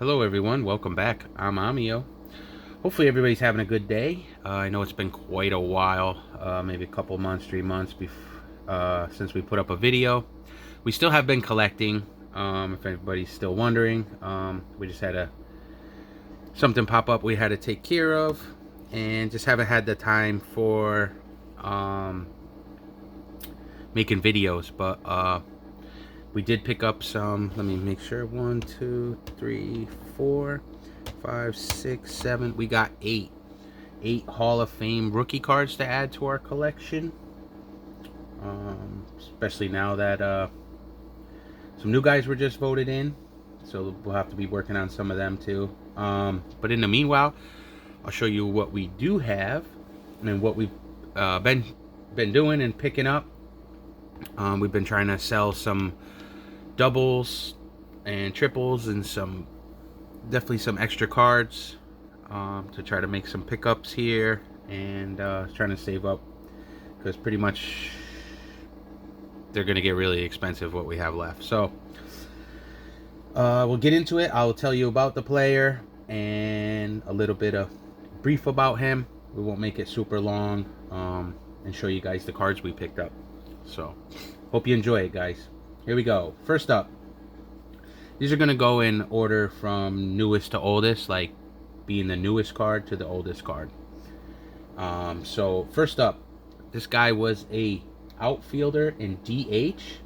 Hello everyone, welcome back. I'm Amio. Hopefully everybody's having a good day. I know it's been quite a while, maybe a couple months, 3 months since we put up a video. We still have been collecting, if anybody's still wondering. We just had something pop up we had to take care of, and just haven't had the time for making videos, but we did pick up some. Let me make sure. 1, 2, 3, 4, 5, 6, 7. We got eight Hall of Fame rookie cards to add to our collection. Especially now that some new guys were just voted in, so we'll have to be working on some of them too. But in the meanwhile, I'll show you what we do have and what we've been doing and picking up. We've been trying to sell some doubles and triples and definitely some extra cards to try to make some pickups here, and trying to save up because pretty much they're gonna get really expensive what we have left. So we'll get into it. I'll tell you about the player and a little bit of brief about him. We won't make it super long, and show you guys the cards we picked up. So hope you enjoy it, guys. Here we go. First up, these are going to go in order from newest to oldest, like being the newest card to the oldest card. So first up, this guy was a outfielder in DH.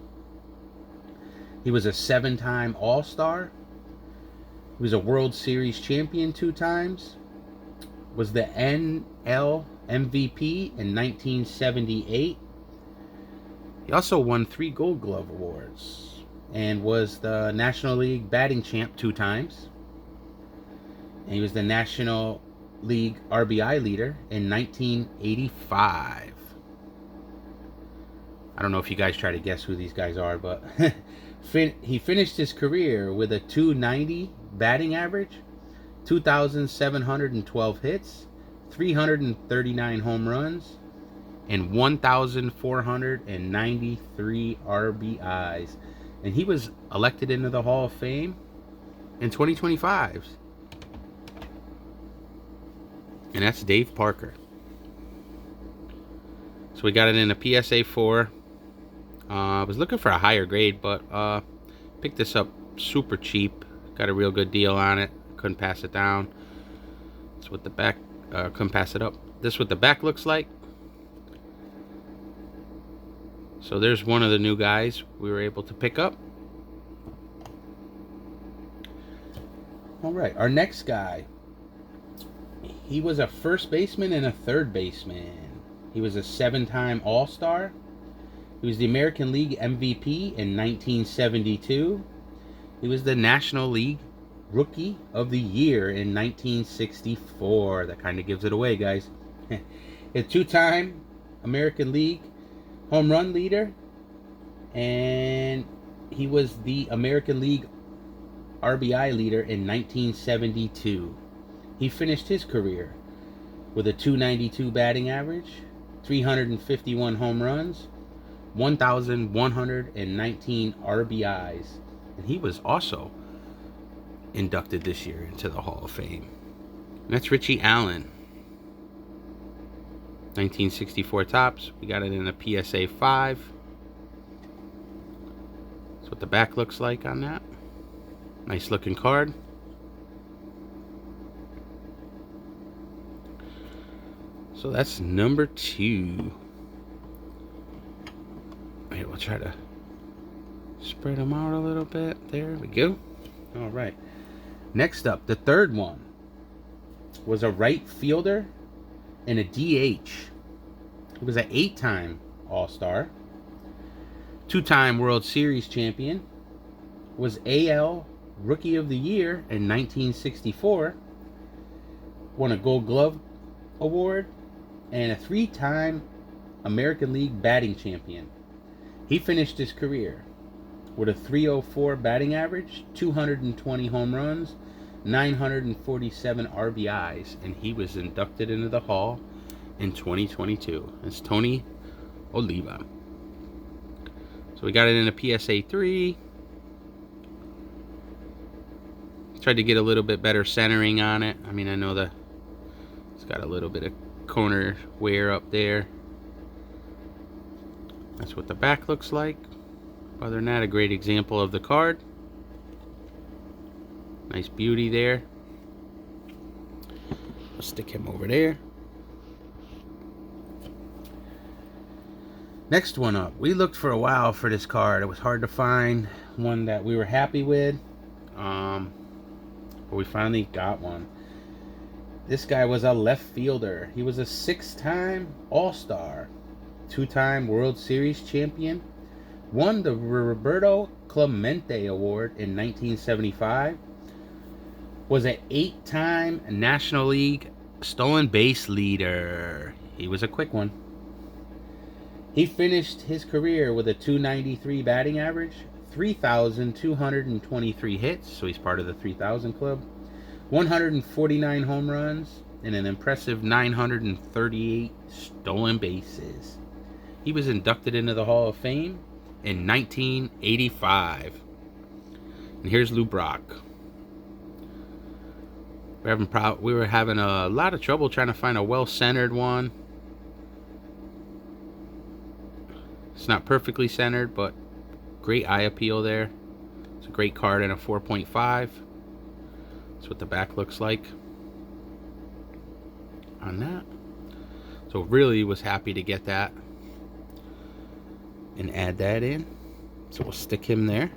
He was a 7-time All-Star. He was a World Series champion 2 times. Was the NL MVP in 1978. He also won 3 Gold Glove awards and was the National League batting champ 2 times. And he was the National League RBI leader in 1985. I don't know if you guys try to guess who these guys are, but he finished his career with a .290 batting average, 2,712 hits, 339 home runs, and 1,493 RBIs. And he was elected into the Hall of Fame in 2025. And that's Dave Parker. So we got it in a PSA 4. I was looking for a higher grade, but picked this up super cheap. Got a real good deal on it. Couldn't pass it down. That's what the back, couldn't pass it up. This is what the back looks like. So there's one of the new guys we were able to pick up. All right, our next guy. He was a first baseman and a third baseman. He was a 7-time All-Star. He was the American League MVP in 1972. He was the National League Rookie of the Year in 1964. That kind of gives it away, guys. A 2-time American League home run leader, and he was the American League RBI leader in 1972. He finished his career with a .292 batting average, 351 home runs, 1,119 RBIs, and he was also inducted this year into the Hall of Fame. And that's Richie Allen. 1964 tops. We got it in a PSA 5. That's what the back looks like on that. Nice looking card. So that's number 2. Alright, we'll try to spread them out a little bit. There we go. Alright. Next up, the third one was a right fielder and a DH. He was an 8-time All-Star, 2-time World Series champion, was AL Rookie of the Year in 1964, won a Gold Glove award, and a 3-time American League batting champion. He finished his career with a .304 batting average, 220 home runs, 947 RBIs, and he was inducted into the Hall in 2022. It's Tony Oliva. So we got it in a PSA 3. Tried to get a little bit better centering on it. I mean, I know that it's got a little bit of corner wear up there. That's what the back looks like. Other than that, a great example of the card. Nice beauty there. I'll stick him over there. Next one up. We looked for a while for this card. It was hard to find one that we were happy with. But we finally got one. This guy was a left fielder. He was a 6-time All-Star, 2-time World Series champion, won the Roberto Clemente Award in 1975, was an 8-time National League stolen base leader. He was a quick one. He finished his career with a .293 batting average, 3,223 hits, so he's part of the 3,000 club, 149 home runs, and an impressive 938 stolen bases. He was inducted into the Hall of Fame in 1985. And here's Lou Brock. We were having a lot of trouble trying to find a well-centered one. It's not perfectly centered, but great eye appeal there. It's a great card in a 4.5. That's what the back looks like on that. So really was happy to get that and add that in. So we'll stick him there.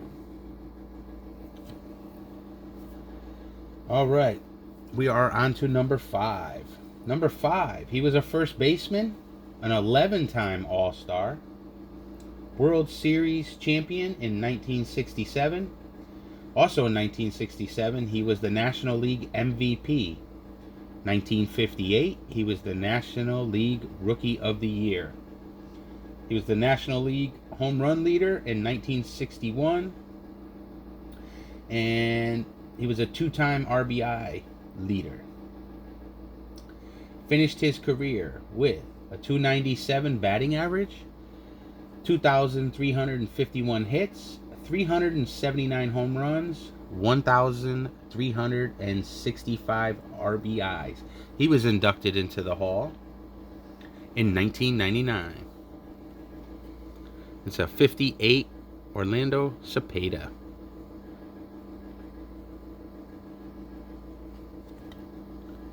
All right, we are on to number 5. Number 5, he was a first baseman, an 11-time All-Star, World Series champion in 1967. Also in 1967, he was the National League MVP. 1958, he was the National League Rookie of the Year. He was the National League home run leader in 1961. And he was a 2-time RBI leader. Finished his career with a .297 batting average, 2,351 hits, 379 home runs, 1,365 RBIs. He was inducted into the Hall in 1999. It's a 58 Orlando Cepeda.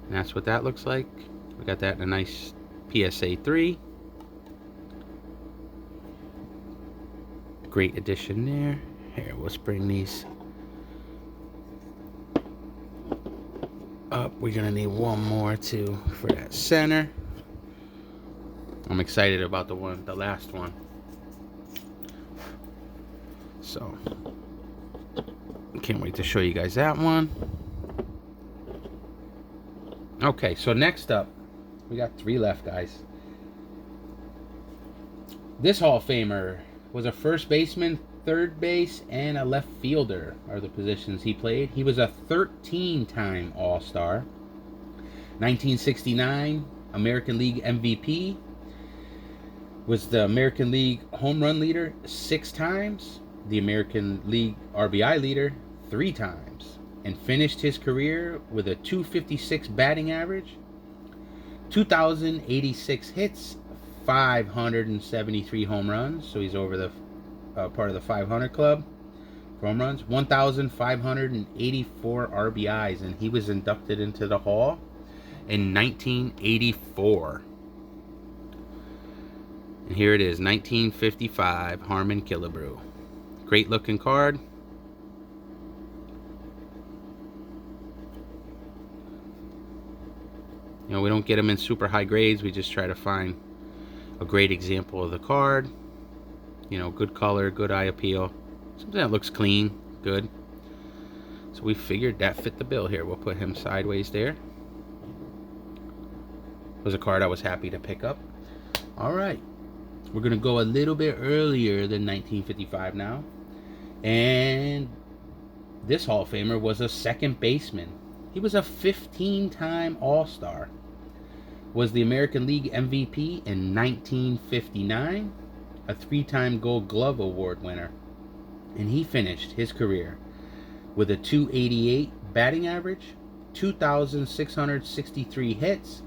And that's what that looks like. We got that in a nice PSA 3. Great addition there. Here, let's bring these up. We're gonna need one more too for that center. I'm excited about the last one. So can't wait to show you guys that one. Okay, so next up, we got 3 left, guys. This Hall of Famer was a first baseman, third base, and a left fielder are the positions he played. He was a 13-time All-Star. 1969 American League MVP. Was the American League home run leader 6 times. The American League RBI leader 3 times. And finished his career with a .256 batting average, 2,086 hits, 573 home runs. So he's over the part of the 500 club for home runs. 1,584 RBIs, and he was inducted into the Hall in 1984. And here it is, 1955 Harmon Killebrew. Great looking card. You know, we don't get them in super high grades. We just try to find a great example of the card. You know, good color, good eye appeal. Something that looks clean, good. So we figured that fit the bill here. We'll put him sideways there. It was a card I was happy to pick up. All right. We're going to go a little bit earlier than 1955 now. And this Hall of Famer was a second baseman. He was a 15-time All-Star. Was the American League MVP in 1959, a 3-time Gold Glove Award winner, and he finished his career with a .288 batting average, 2,663 hits,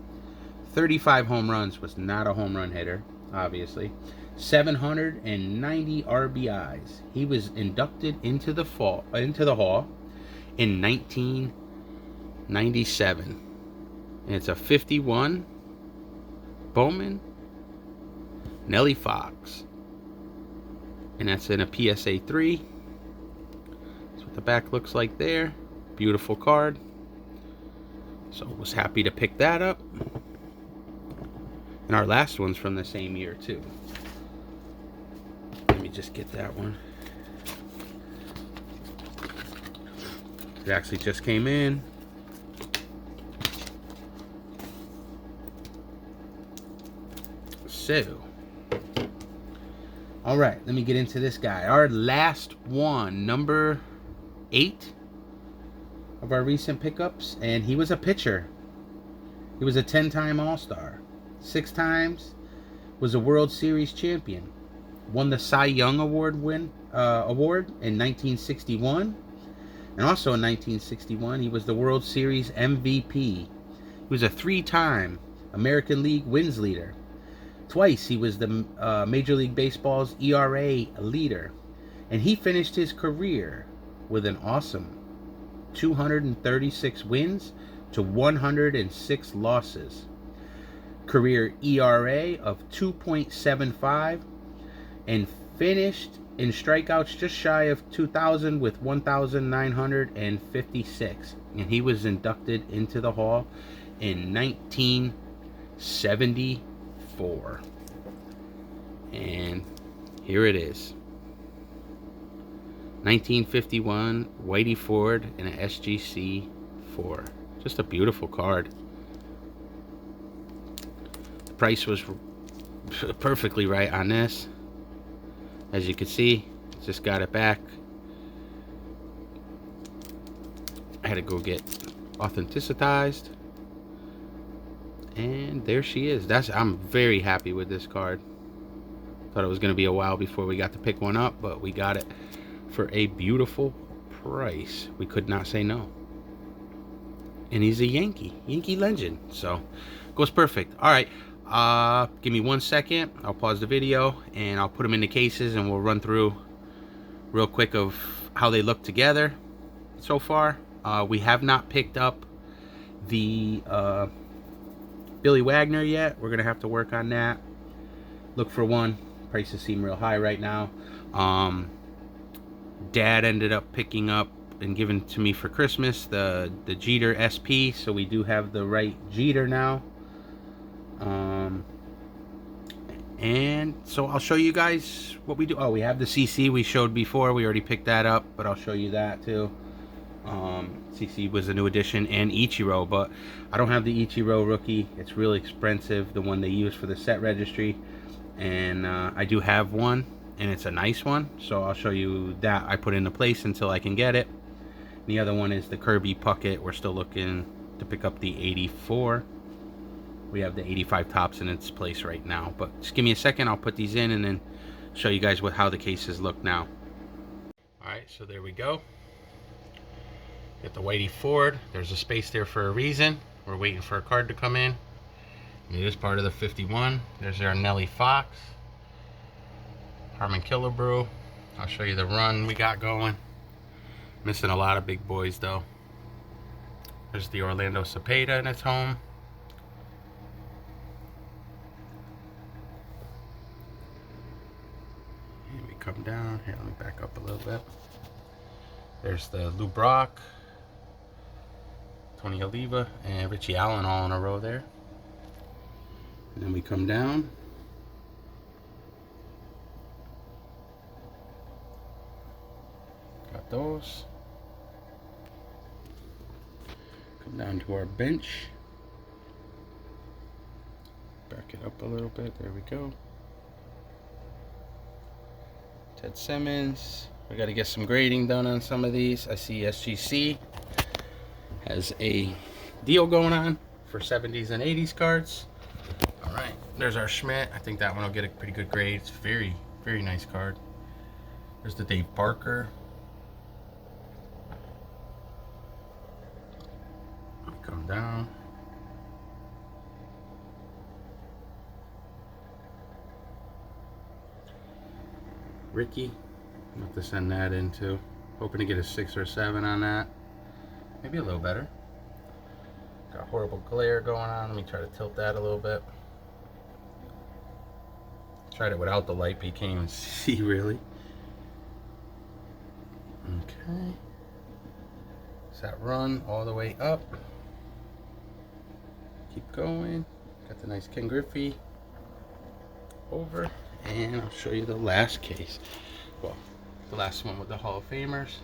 35 home runs, was not a home run hitter, obviously, 790 RBIs. He was inducted into the Hall in 1997. And it's a 51 Bowman Nellie Fox. And that's in a PSA 3. That's what the back looks like there. Beautiful card. So I was happy to pick that up. And our last one's from the same year too. Let me just get that one. It actually just came in. So, all right, let me get into this guy. Our last one, number 8 of our recent pickups, and he was a pitcher. He was a 10-time All-Star, 6 times, was a World Series champion, won the Cy Young award in 1961, and also in 1961 he was the World Series MVP. He was a 3-time American League wins leader. Twice he was the Major League Baseball's ERA leader, and he finished his career with an awesome 236 wins to 106 losses. Career ERA of 2.75, and finished in strikeouts just shy of 2,000 with 1,956. And he was inducted into the Hall in 1974. And here it is. 1951 Whitey Ford in an SGC 4. Just a beautiful card. The price was perfectly right on this. As you can see, just got it back. I had to go get authenticitized. And there she is. I'm very happy with this card. Thought it was going to be a while before we got to pick one up, but we got it for a beautiful price. We could not say no. And he's a Yankee legend, so goes perfect. All right, give me 1 second. I'll pause the video and I'll put them in the cases, and we'll run through real quick of how they look together so far. We have not picked up the Billy Wagner yet. We're gonna have to work on that. Look for one. Prices seem real high right now. Dad ended up picking up and giving to me for Christmas the Jeter SP, so we do have the right Jeter now. And so I'll show you guys what we do. Oh, we have the CC we showed before. We already picked that up, but I'll show you that too. CC was a new addition, and Ichiro, but I don't have the Ichiro rookie. It's really expensive, the one they use for the set registry, and I do have one, and it's a nice one, so I'll show you that I put into place until I can get it. The other one is the Kirby Puckett. We're still looking to pick up the 84. We have the 85 tops in its place right now, but just give me a second. I'll put these in and then show you guys how the cases look now. All right, so there we go. Get the Whitey Ford. There's a space there for a reason. We're waiting for a card to come in. And it is part of the 51. There's our Nellie Fox. Harmon Killebrew. I'll show you the run we got going. Missing a lot of big boys though. There's the Orlando Cepeda in its home. And we come down. Here, let me back up a little bit. There's the Lou Brock, Tony Oliva, and Richie Allen all in a row there. And then we come down. Got those. Come down to our bench. Back it up a little bit. There we go. Ted Simmons. We got to get some grading done on some of these. I see SGC has a deal going on for 70s and 80s cards. All right, there's our Schmidt. I think that one will get a pretty good grade. It's very, very nice card. There's the Dave Barker. come down. Ricky, I'll have to send that in too. Hoping to get a 6 or 7 on that. Maybe a little better. Got horrible glare going on. Let me try to tilt that a little bit. Tried it without the light, but you can't even see really. Okay. Does that run all the way up? Keep going. Got the nice Ken Griffey over. And I'll show you the last case. Well, the last one with the Hall of Famers.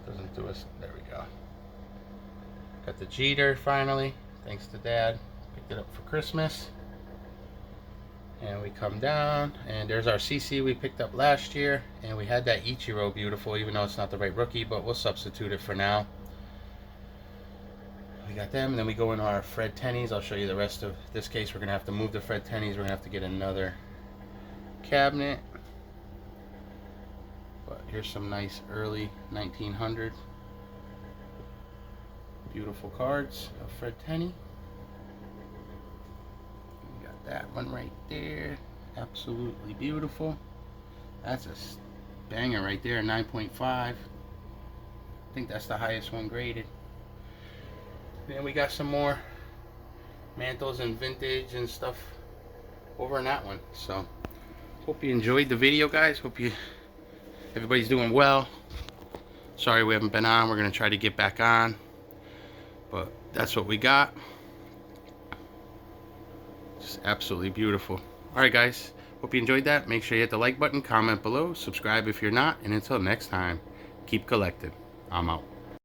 Doesn't do us. There we go. Got the Jeter finally. Thanks to Dad. Picked it up for Christmas. And we come down, and there's our CC we picked up last year. And we had that Ichiro Beautiful, even though it's not the right rookie, but we'll substitute it for now. We got them, and then we go into our Fred Tennies. I'll show you the rest of this case. We're going to have to move the Fred Tennies. We're going to have to get another cabinet. But here's some nice early 1900 beautiful cards of Fred Tenny. We got that one right there. Absolutely beautiful. That's a banger right there, 9.5. I think that's the highest one graded. Then we got some more mantles and vintage and stuff over in that one. So hope you enjoyed the video, guys. Hope everybody's doing well. Sorry we haven't been on. We're gonna try to get back on, but that's what we got. Just absolutely beautiful. All right, guys, hope you enjoyed that. Make sure you hit the like button, comment below, subscribe if you're not, and until next time, keep collecting. I'm out.